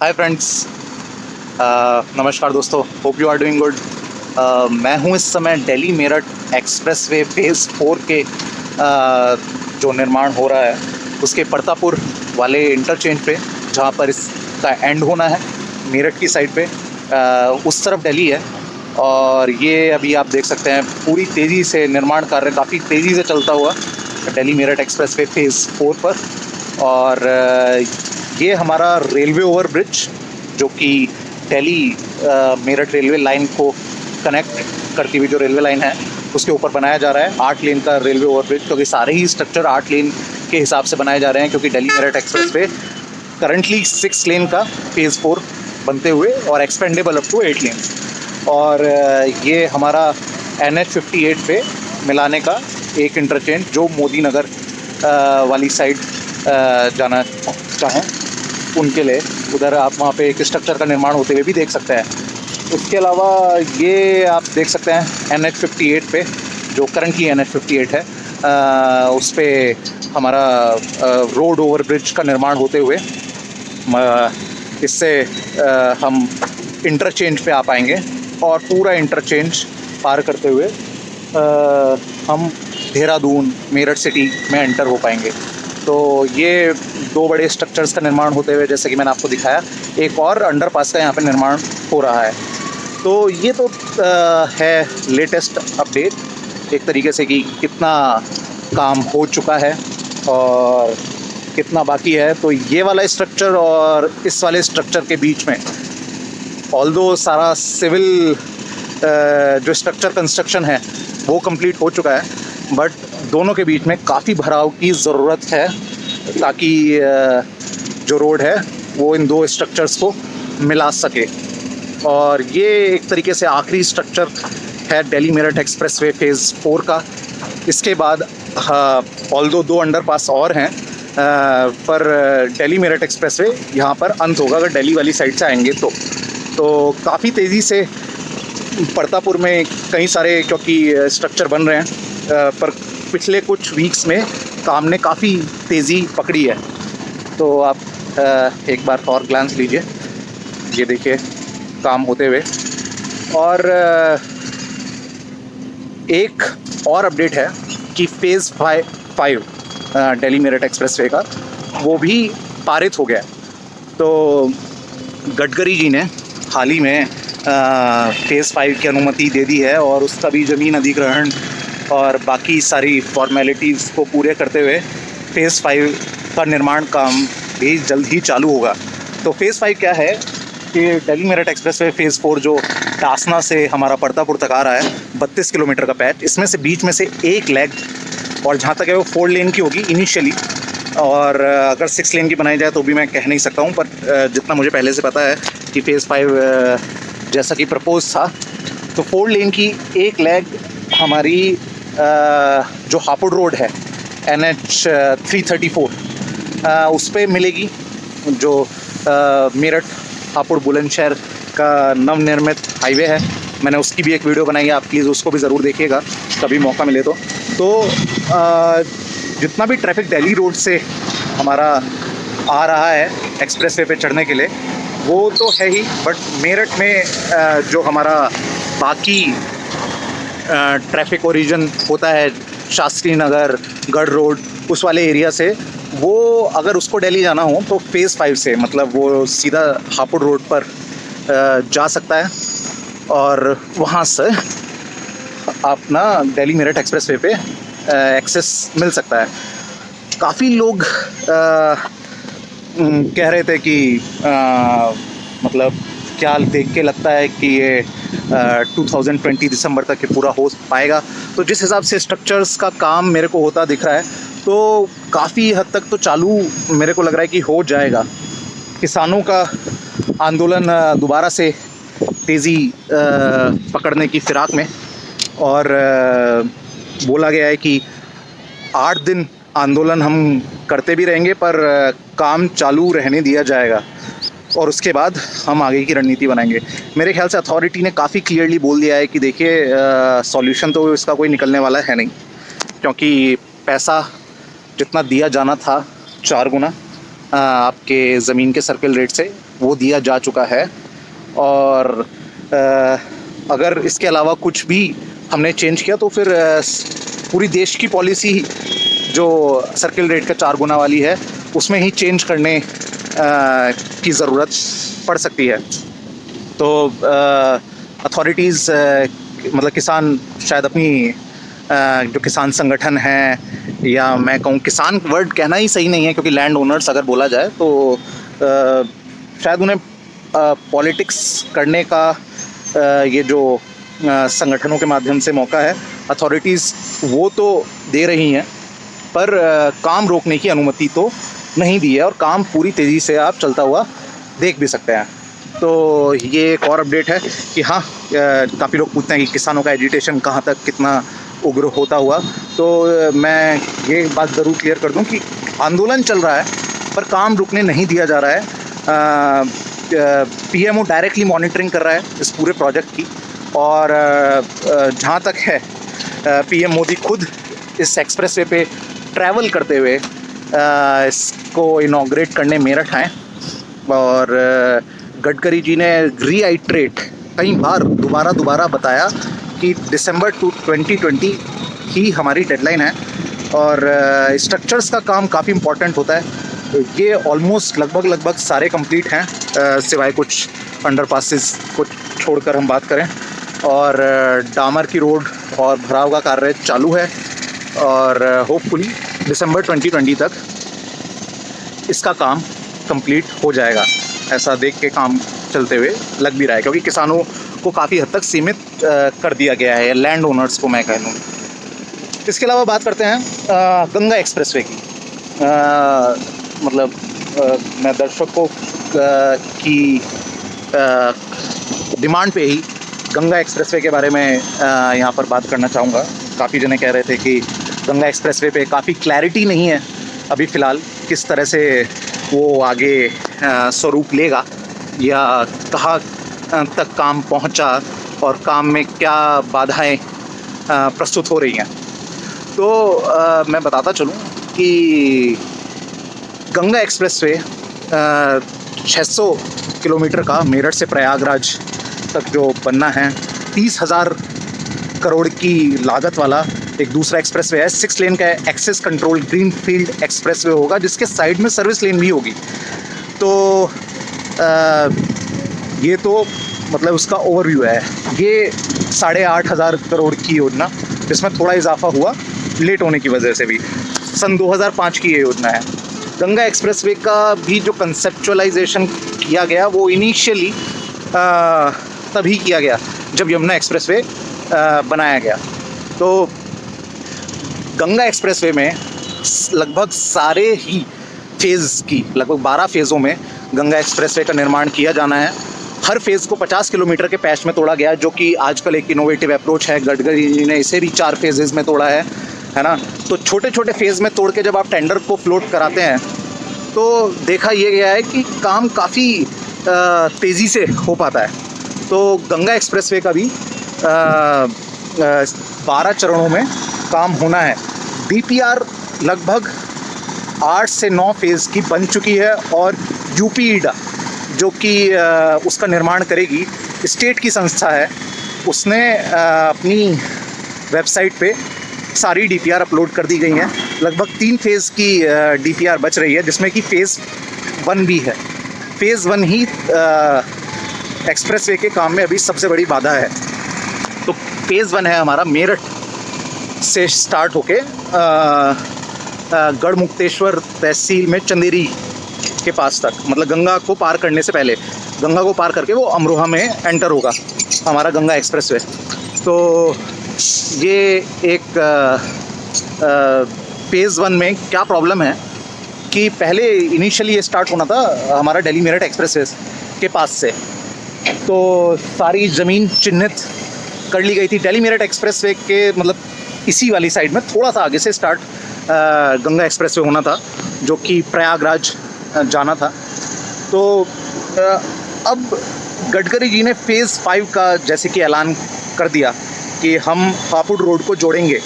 हाय friends, नमस्कार दोस्तों। Hope you are doing good. मैं हूँ इस समय दिल्ली मेरठ एक्सप्रेसवे फेज़ 4 के जो निर्माण हो रहा है उसके परतापुर वाले इंटरचेंज पे, जहाँ पर इसका एंड होना है मेरठ की साइड पे। उस तरफ दिल्ली है और ये अभी आप देख सकते हैं पूरी तेज़ी से निर्माण कार्य काफ़ी तेज़ी से चलता हुआ दिल्ली मेरठ एक्सप्रेसवे फेज़ 4 पर। और ये हमारा रेलवे ओवर ब्रिज जो कि दिल्ली मेरठ रेलवे लाइन को कनेक्ट करती हुई जो रेलवे लाइन है उसके ऊपर बनाया जा रहा है। 8 लेन का रेलवे ओवर ब्रिज, क्योंकि सारे ही स्ट्रक्चर 8 लेन के हिसाब से बनाए जा रहे हैं, क्योंकि Delhi Meerut express way currently 6 लेन का फेज़ 4 बनते हुए और एक्सपेंडेबल अप टू 8 लेन। और ये हमारा NH58 पे मिलाने का एक इंटरचेंज जो मोदी नगर वाली साइड जाना चाहें उनके लिए, उधर आप वहाँ पे एक स्ट्रक्चर का निर्माण होते हुए भी देख सकते हैं। उसके अलावा ये आप देख सकते हैं NH58 पे, जो करंटली NH58 है, उस पर हमारा रोड ओवर ब्रिज का निर्माण होते हुए इससे हम इंटरचेंज पे आ पाएंगे और पूरा इंटरचेंज पार करते हुए हम देहरादून मेरठ सिटी में एंटर हो पाएंगे। तो ये 2 बड़े स्ट्रक्चर्स का निर्माण होते हुए, जैसे कि मैंने आपको दिखाया, एक और अंडरपास का यहाँ पे निर्माण हो रहा है। तो ये तो है लेटेस्ट अपडेट एक तरीके से कि कितना काम हो चुका है और कितना बाकी है। तो ये वाला स्ट्रक्चर और इस वाले स्ट्रक्चर के बीच में ऑल्दो सारा सिविल जो स्ट्रक्चर कंस्ट्रक्शन है वो कंप्लीट हो चुका है, बट दोनों के बीच में काफ़ी भराव की ज़रूरत है ताकि जो रोड है वो इन 2 स्ट्रक्चर्स को मिला सके। और ये एक तरीके से आखिरी स्ट्रक्चर है दिल्ली मेरठ एक्सप्रेसवे फेज़ 4 का। इसके बाद ऑल्दो 2 अंडरपास और हैं, पर दिल्ली मेरठ एक्सप्रेसवे यहाँ पर अंत होगा अगर दिल्ली वाली साइड से आएंगे तो काफ़ी तेज़ी से परतापुर में कई सारे क्योंकि स्ट्रक्चर बन रहे हैं, पर पिछले कुछ वीक्स में काम ने काफ़ी तेज़ी पकड़ी है। तो आप एक बार और ग्लांस लीजिए, ये देखिए काम होते हुए। और एक और अपडेट है कि फेज़ 5 दिल्ली मेरठ एक्सप्रेसवे का वो भी पारित हो गया है। तो गडकरी जी ने हाल ही में फेज़ 5 की अनुमति दे दी है और उसका भी ज़मीन अधिग्रहण और बाकी सारी फॉर्मेलिटीज़ को पूरे करते हुए फेज़ 5 का निर्माण काम भी जल्द ही चालू होगा। तो फेज़ 5 क्या है कि दिल्ली मेरठ एक्सप्रेसवे फेज़ 4 जो टासना से हमारा परतापुर तक आ रहा है, 32 किलोमीटर का पैच, इसमें से बीच में से एक लेग, और जहाँ तक है वो 4 लेन की होगी इनिशियली, और अगर 6 लेन की बनाई जाए तो भी मैं कह नहीं सकता हूँ, पर जितना मुझे पहले से पता है कि फेज़ 5 जैसा कि प्रपोज था, तो 4 लेन की एक लेग हमारी जो हापुड़ रोड है NH334 उस पर मिलेगी, जो मेरठ हापुड़ बुलंदशहर का नवनिर्मित हाईवे है। मैंने उसकी भी एक वीडियो बनाई है, आप प्लीज़ उसको भी ज़रूर देखिएगा कभी मौका मिले तो। जितना भी ट्रैफिक दिल्ली रोड से हमारा आ रहा है एक्सप्रेसवे पे चढ़ने के लिए वो तो है ही, बट मेरठ में जो हमारा बाकी ट्रैफिक ओरिजिन होता है, शास्त्री नगर, गढ़ रोड, उस वाले एरिया से, वो अगर उसको दिल्ली जाना हो तो फेज़ 5 से, मतलब वो सीधा हापुड़ रोड पर जा सकता है और वहाँ से अपना दिल्ली मेरठ एक्सप्रेसवे पे एक्सेस मिल सकता है। काफ़ी लोग कह रहे थे कि मतलब क्या देख के लगता है कि ये 2020 दिसंबर तक ये पूरा हो पाएगा। तो जिस हिसाब से स्ट्रक्चर्स का काम मेरे को होता दिख रहा है तो काफ़ी हद तक तो चालू मेरे को लग रहा है कि हो जाएगा। किसानों का आंदोलन दोबारा से तेज़ी पकड़ने की फिराक में, और बोला गया है कि 8 दिन आंदोलन हम करते भी रहेंगे पर काम चालू रहने दिया जाएगा और उसके बाद हम आगे की रणनीति बनाएंगे। मेरे ख्याल से अथॉरिटी ने काफ़ी क्लियरली बोल दिया है कि देखिए सॉल्यूशन तो इसका कोई निकलने वाला है नहीं, क्योंकि पैसा जितना दिया जाना था 4 गुना आपके ज़मीन के सर्किल रेट से, वो दिया जा चुका है। और अगर इसके अलावा कुछ भी हमने चेंज किया तो फिर पूरी देश की पॉलिसी जो सर्किल रेट का 4 गुना वाली है उसमें ही चेंज करने की ज़रूरत पड़ सकती है। तो अथॉरिटीज़ मतलब किसान शायद अपनी जो किसान संगठन हैं, या मैं कहूँ किसान वर्ड कहना ही सही नहीं है क्योंकि लैंड ओनर्स अगर बोला जाए तो शायद उन्हें पॉलिटिक्स करने का ये जो संगठनों के माध्यम से मौका है, अथॉरिटीज़ वो तो दे रही हैं पर काम रोकने की अनुमति तो नहीं दी है, और काम पूरी तेज़ी से आप चलता हुआ देख भी सकते हैं। तो ये एक और अपडेट है कि हाँ, काफ़ी लोग पूछते हैं कि किसानों का एजिटेशन कहाँ तक कितना उग्र होता हुआ। तो मैं ये बात ज़रूर क्लियर कर दूं कि आंदोलन चल रहा है पर काम रुकने नहीं दिया जा रहा है। पीएमओ डायरेक्टली मॉनिटरिंग कर रहा है इस पूरे प्रोजेक्ट की, और जहाँ तक है पीएम मोदी खुद इस एक्सप्रेसवे पे ट्रैवल करते हुए इसको इनॉग्रेट करने मेरठ आए, और गडकरी जी ने रीआइट्रेट कई बार दोबारा बताया कि दिसंबर 2020 ही हमारी डेडलाइन है, और स्ट्रक्चर्स का काम काफ़ी इम्पोर्टेंट होता है। ये ऑलमोस्ट लगभग सारे कंप्लीट हैं, सिवाय कुछ अंडरपासेस को छोड़कर हम बात करें, और डामर की रोड और भराव का कार्य चालू है, और होपफुली दिसंबर 2020 तक इसका काम कंप्लीट हो जाएगा, ऐसा देख के काम चलते हुए लग भी रहा है, क्योंकि किसानों को काफ़ी हद तक सीमित कर दिया गया है, लैंड ओनर्स को मैं कह लूँ। इसके अलावा बात करते हैं गंगा एक्सप्रेसवे की। मतलब मैं दर्शकों की डिमांड पे ही गंगा एक्सप्रेसवे के बारे में यहाँ पर बात करना चाहूँगा। काफ़ी जने कह रहे थे कि गंगा एक्सप्रेसवे पे काफ़ी क्लैरिटी नहीं है अभी फ़िलहाल, किस तरह से वो आगे स्वरूप लेगा या कहाँ तक काम पहुँचा और काम में क्या बाधाएं प्रस्तुत हो रही हैं। तो मैं बताता चलूँ कि गंगा एक्सप्रेसवे 600 किलोमीटर का मेरठ से प्रयागराज तक जो बनना है, 30,000 करोड़ की लागत वाला एक दूसरा एक्सप्रेसवे है। 6 लेन का एक्सेस कंट्रोल ग्रीनफील्ड एक्सप्रेसवे होगा, जिसके साइड में सर्विस लेन भी होगी। तो ये तो मतलब उसका ओवरव्यू है। ये 8,500 करोड़ की योजना, जिसमें थोड़ा इजाफा हुआ लेट होने की वजह से भी, सन 2005 की ये योजना है। गंगा एक्सप्रेसवे का भी जो कंसेप्चुअलाइजेशन किया गया वो इनिशियली तभी किया गया जब यमुना एक्सप्रेसवे बनाया गया। तो गंगा एक्सप्रेसवे में लगभग सारे ही फेज़ की, लगभग 12 फेज़ों में गंगा एक्सप्रेसवे का निर्माण किया जाना है। हर फेज़ को 50 किलोमीटर के पैच में तोड़ा गया, जो कि आजकल एक इनोवेटिव अप्रोच है। गडकरी जी ने इसे भी 4 फेजेज़ में तोड़ा है ना। तो छोटे छोटे फेज़ में तोड़ के जब आप टेंडर को फ्लोट कराते हैं तो देखा ये गया है कि काम काफ़ी तेज़ी से हो पाता है। तो गंगा एक्सप्रेसवे का भी 12 चरणों में काम होना है। DPR लगभग 8 से 9 फेज़ की बन चुकी है, और UPEIDA जो कि उसका निर्माण करेगी, स्टेट की संस्था है, उसने अपनी वेबसाइट पे सारी DPR अपलोड कर दी गई हैं। लगभग 3 फेज़ की DPR बच रही है, जिसमें कि फ़ेज़ 1 भी है। फ़ेज़ 1 ही एक्सप्रेसवे के काम में अभी सबसे बड़ी बाधा है। तो फ़ेज़ 1 है हमारा मेरठ से स्टार्ट होके गढ़मुक्तेश्वर तहसील में चंदेरी के पास तक, मतलब गंगा को पार करने से पहले, गंगा को पार करके वो अमरोहा में एंटर होगा हमारा गंगा एक्सप्रेसवे। तो ये एक फ़ेज़ 1 में क्या प्रॉब्लम है कि पहले इनिशियली ये स्टार्ट होना था हमारा दिल्ली मेरठ एक्सप्रेसवे के पास से, तो सारी ज़मीन चिन्हित कर ली गई थी। दिल्ली मेरठ एक्सप्रेसवे के मतलब इसी वाली साइड में थोड़ा सा आगे से स्टार्ट गंगा एक्सप्रेसवे होना था, जो कि प्रयागराज जाना था। तो अब गडकरी जी ने फ़ेज़ 5 का जैसे कि ऐलान कर दिया कि हम हापुड़ रोड को जोड़ेंगे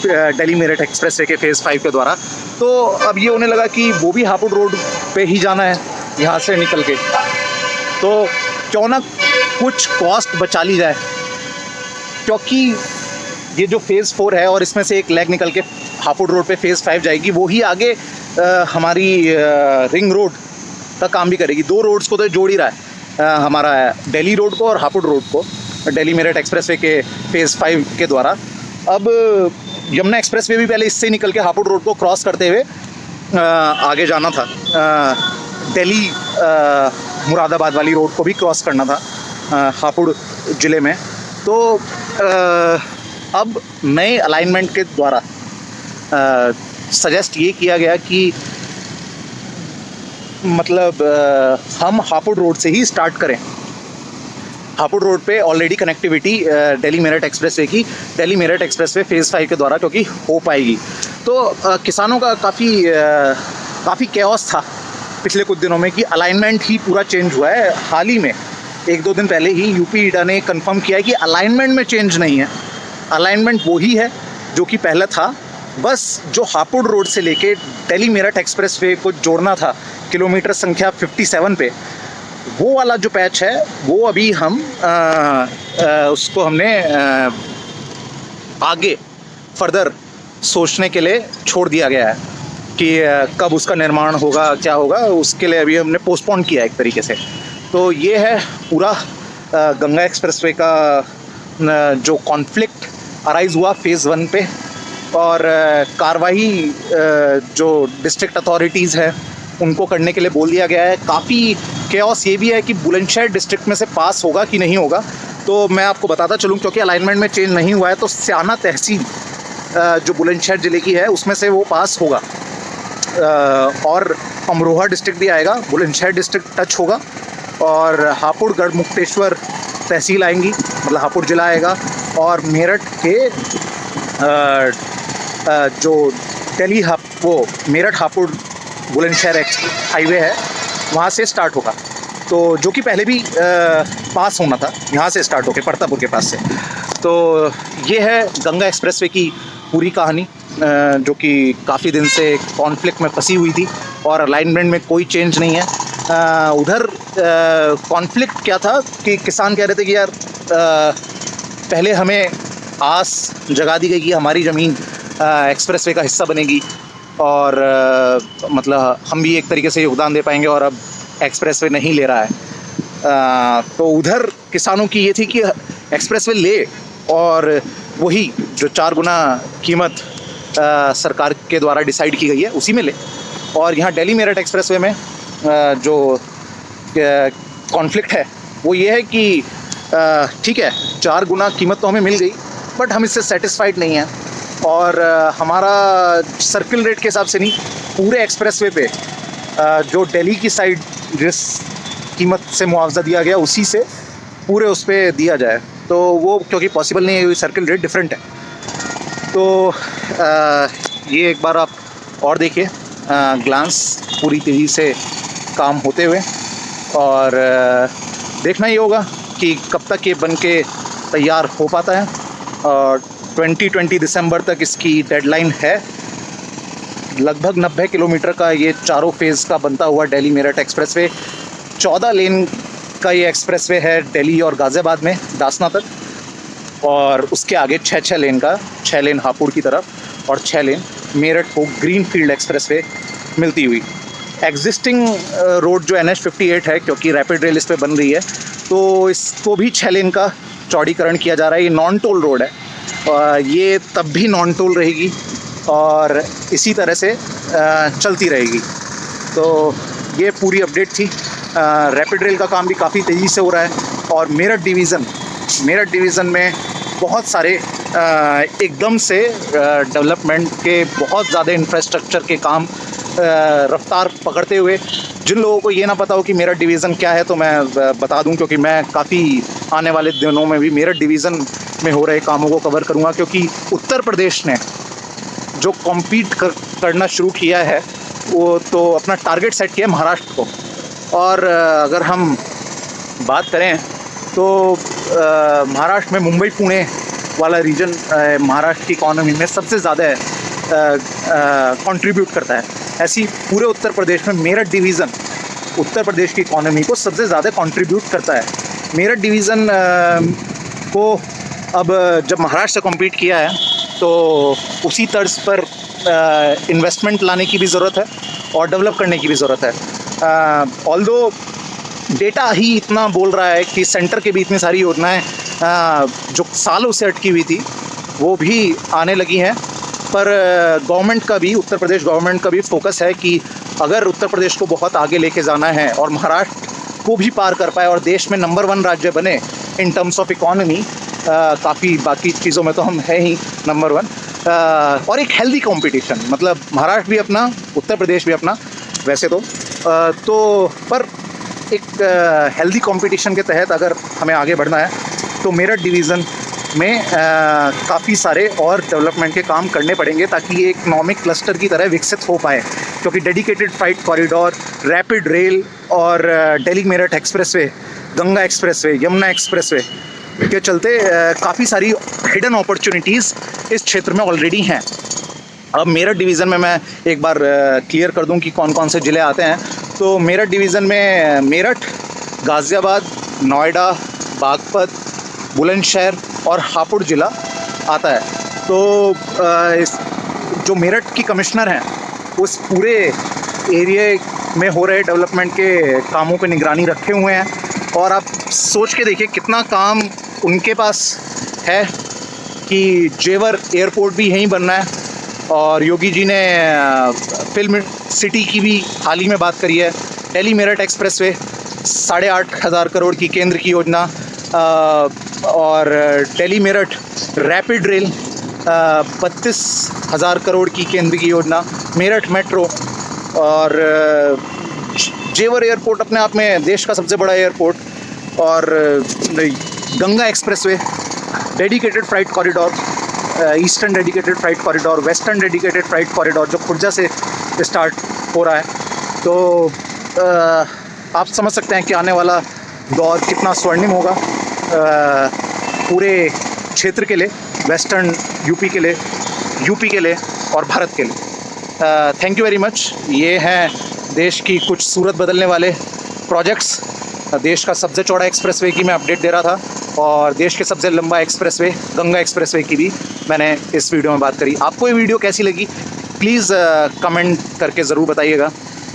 दिल्ली मेरठ एक्सप्रेसवे के फ़ेज़ 5 के द्वारा। तो अब ये होने लगा कि वो भी हापुड़ रोड पे ही जाना है यहाँ से निकल के, तो क्यों ना कुछ कॉस्ट बचा ली जाए, क्योंकि ये जो फेज़ 4 है और इसमें से एक लेग निकल के हापुड़ रोड पे फेज़ 5 जाएगी, वो ही आगे हमारी रिंग रोड का काम भी करेगी। 2 रोड्स को तो जोड़ ही रहा है हमारा दिल्ली रोड को और हापुड़ रोड को, दिल्ली मेरठ एक्सप्रेसवे के फेज़ 5 के द्वारा। अब यमुना एक्सप्रेसवे भी पहले इससे निकल के हापुड़ रोड को क्रॉस करते हुए आगे जाना था, दिल्ली मुरादाबाद वाली रोड को भी क्रॉस करना था हापुड़ ज़िले में। तो अब नए अलाइनमेंट के द्वारा सजेस्ट ये किया गया कि मतलब हम हापुड़ रोड से ही स्टार्ट करें। हापुड़ रोड पे already connectivity Delhi Meerut expressway की, दिल्ली मेरठ एक्सप्रेसवे फेज़ 5 के द्वारा क्योंकि हो पाएगी। तो किसानों का काफ़ी कैओस था पिछले कुछ दिनों में कि अलाइनमेंट ही पूरा चेंज हुआ है। हाल ही में 1-2 दिन पहले ही यूपी ईडा ने कंफर्म किया है कि अलाइनमेंट में चेंज नहीं है, अलाइनमेंट वही है जो कि पहले था। बस जो हापुड़ रोड से लेके दिल्ली मेरठ एक्सप्रेसवे को जोड़ना था किलोमीटर संख्या 57 पे, वो वाला जो पैच है वो अभी हम उसको हमने आगे फर्दर सोचने के लिए छोड़ दिया गया है कि कब उसका निर्माण होगा, क्या होगा, उसके लिए अभी हमने पोस्टपोन किया एक तरीके से। तो ये है पूरा गंगा एक्सप्रेसवे का जो कॉन्फ्लिक्ट अराइज हुआ फेज़ 1 पे, और कार्रवाई जो डिस्ट्रिक्ट अथॉरिटीज़ है उनको करने के लिए बोल दिया गया है। काफ़ी केओस ये भी है कि बुलंदशहर डिस्ट्रिक्ट में से पास होगा कि नहीं होगा। तो मैं आपको बताता चलूँ, क्योंकि अलाइनमेंट में चेंज नहीं हुआ है, तो स्याना तहसील जो बुलंदशहर ज़िले की है उसमें से वो पास होगा, और अमरोहा डिस्ट्रिक्ट भी आएगा, बुलंदशहर डिस्ट्रिक्ट टच होगा, और हापुड़ गढ़मुक्तेश्वर तहसील आएंगी, मतलब हापुड़ ज़िला आएगा, और मेरठ के जो दिल्ली वो मेरठ हापुड़ बुलंदशहर हाईवे है वहाँ से स्टार्ट होगा, तो जो कि पहले भी पास होना था, यहाँ से स्टार्ट होकर परतापुर के पास से। तो ये है गंगा एक्सप्रेसवे की पूरी कहानी, जो कि काफ़ी दिन से कॉन्फ्लिक्ट में फंसी हुई थी और अलाइनमेंट में कोई चेंज नहीं है। उधर कॉन्फ्लिक्ट क्या था कि किसान कह रहे थे कि यार पहले हमें आस जगा दी गई कि हमारी ज़मीन एक्सप्रेसवे का हिस्सा बनेगी और मतलब हम भी एक तरीके से योगदान दे पाएंगे, और अब एक्सप्रेसवे नहीं ले रहा है। तो उधर किसानों की ये थी कि एक्सप्रेसवे ले और वही जो 4 गुना कीमत सरकार के द्वारा डिसाइड की गई है उसी में ले। और यहाँ दिल्ली मेरठ एक्सप्रेसवे में जो कॉन्फ्लिक्ट है वो ये है कि ठीक है 4 गुना कीमत तो हमें मिल गई, बट हम इससे सेटिस्फाइड नहीं हैं, और हमारा सर्किल रेट के हिसाब से नहीं, पूरे एक्सप्रेसवे पे जो दिल्ली की साइड जिस कीमत से मुआवजा दिया गया उसी से पूरे उस पर दिया जाए, तो वो क्योंकि पॉसिबल नहीं है, सर्किल रेट डिफरेंट है। तो ये एक बार आप और देखिए ग्लांस पूरी तेज़ी से काम होते हुए, और देखना ये होगा कि कब तक ये बन के तैयार हो पाता है। और 2020 दिसंबर तक इसकी डेडलाइन है। लगभग 90 किलोमीटर का ये चारों फेज़ का बनता हुआ दिल्ली मेरठ एक्सप्रेसवे, 14 लेन का ये एक्सप्रेसवे है दिल्ली और गाज़ियाबाद में दासना तक, और उसके आगे 6 लेन का, 6 लेन हापुड़ की तरफ और 6 लेन मेरठ को ग्रीन फील्ड एक्सप्रेसवे मिलती हुई। एग्जिस्टिंग रोड जो NH58 है, क्योंकि रैपिड रेल इस पर बन रही है, तो इसको भी 6 लेन का चौड़ीकरण किया जा रहा है। ये नॉन टोल रोड है, ये तब भी नॉन टोल रहेगी और इसी तरह से चलती रहेगी। तो ये पूरी अपडेट थी। रैपिड रेल का काम भी काफ़ी तेज़ी से हो रहा है, और मेरठ डिवीज़न में बहुत सारे एकदम से डेवलपमेंट के बहुत ज़्यादा इंफ्रास्ट्रक्चर के काम रफ्तार पकड़ते हुए। जिन लोगों को ये ना पता हो कि मेरठ डिवीज़न क्या है, तो मैं बता दूं, क्योंकि मैं काफ़ी आने वाले दिनों में भी मेरठ डिवीज़न में हो रहे कामों को कवर करूंगा, क्योंकि उत्तर प्रदेश ने जो कॉम्पीट करना शुरू किया है वो तो अपना टारगेट सेट किया महाराष्ट्र को। और अगर हम बात करें तो महाराष्ट्र में मुंबई पुणे वाला रीजन महाराष्ट्र की इकॉनमी में सबसे ज़्यादा कंट्रीब्यूट करता है। ऐसी पूरे उत्तर प्रदेश में मेरठ डिवीज़न उत्तर प्रदेश की इकॉनमी को सबसे ज़्यादा कंट्रीब्यूट करता है। मेरठ डिवीज़न को अब जब महाराष्ट्र से कॉम्पीट किया है तो उसी तर्ज पर इन्वेस्टमेंट लाने की भी ज़रूरत है और डेवलप करने की भी ज़रूरत है। ऑल्दो डेटा ही इतना बोल रहा है कि सेंटर के भी इतनी सारी योजनाएं जो सालों से अटकी हुई थी वो भी आने लगी हैं, पर गवर्नमेंट का भी, उत्तर प्रदेश गवर्नमेंट का भी फोकस है कि अगर उत्तर प्रदेश को बहुत आगे लेके जाना है और महाराष्ट्र को भी पार कर पाए और देश में नंबर 1 राज्य बने इन टर्म्स ऑफ इकॉनमी, काफ़ी बाकी चीज़ों में तो हम है ही नंबर 1, और एक हेल्दी कंपटीशन, मतलब महाराष्ट्र भी अपना, उत्तर प्रदेश भी अपना वैसे तो पर एक हेल्दी कंपटीशन के तहत अगर हमें आगे बढ़ना है तो मेरठ डिवीज़न में काफ़ी सारे और डेवलपमेंट के काम करने पड़ेंगे ताकि ये इकनॉमिक क्लस्टर की तरह विकसित हो पाए, क्योंकि dedicated freight corridor, rapid rail और Delhi Meerut expressway, Ganga expressway, Yamuna expressway के चलते काफ़ी सारी हिडन अपॉर्चुनिटीज़ इस क्षेत्र में ऑलरेडी हैं। अब मेरठ डिवीज़न में मैं एक बार क्लियर कर दूं कि कौन कौन से ज़िले आते हैं। तो मेरठ डिवीज़न में मेरठ, गाज़ियाबाद, नोएडा, बागपत, बुलंदशहर और हापुड़ ज़िला आता है। तो जो मेरठ की कमिश्नर हैं उस पूरे एरिया में हो रहे डेवलपमेंट के कामों पे निगरानी रखे हुए हैं, और आप सोच के देखिए कितना काम उनके पास है कि जेवर एयरपोर्ट भी यहीं बनना है, और योगी जी ने फिल्म सिटी की भी हाल ही में बात करी है। दिल्ली मेरठ एक्सप्रेसवे 8,500 करोड़ की केंद्र की योजना, और दिल्ली मेरठ रैपिड रेल 32,000 करोड़ की केंद्र की योजना, मेरठ मेट्रो, और जेवर एयरपोर्ट अपने आप में देश का सबसे बड़ा एयरपोर्ट, और Ganga expressway, dedicated freight corridor, eastern dedicated freight corridor, western dedicated freight corridor जो खुर्जा से स्टार्ट हो रहा है। तो आप समझ सकते हैं कि आने वाला दौर कितना स्वर्णिम होगा पूरे क्षेत्र के लिए, वेस्टर्न यूपी के लिए और भारत के लिए। Thank you very much. ये हैं देश की कुछ सूरत बदलने वाले प्रोजेक्ट्स। देश का सबसे चौड़ा एक्सप्रेसवे की मैं अपडेट दे रहा था, और देश के सबसे लंबा एक्सप्रेसवे गंगा एक्सप्रेसवे की भी मैंने इस वीडियो में बात करी। आपको ये वीडियो कैसी लगी प्लीज़ कमेंट करके ज़रूर बताइएगा,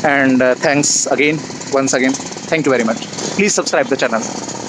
and thanks again, once again, thank you very much. Please subscribe the channel.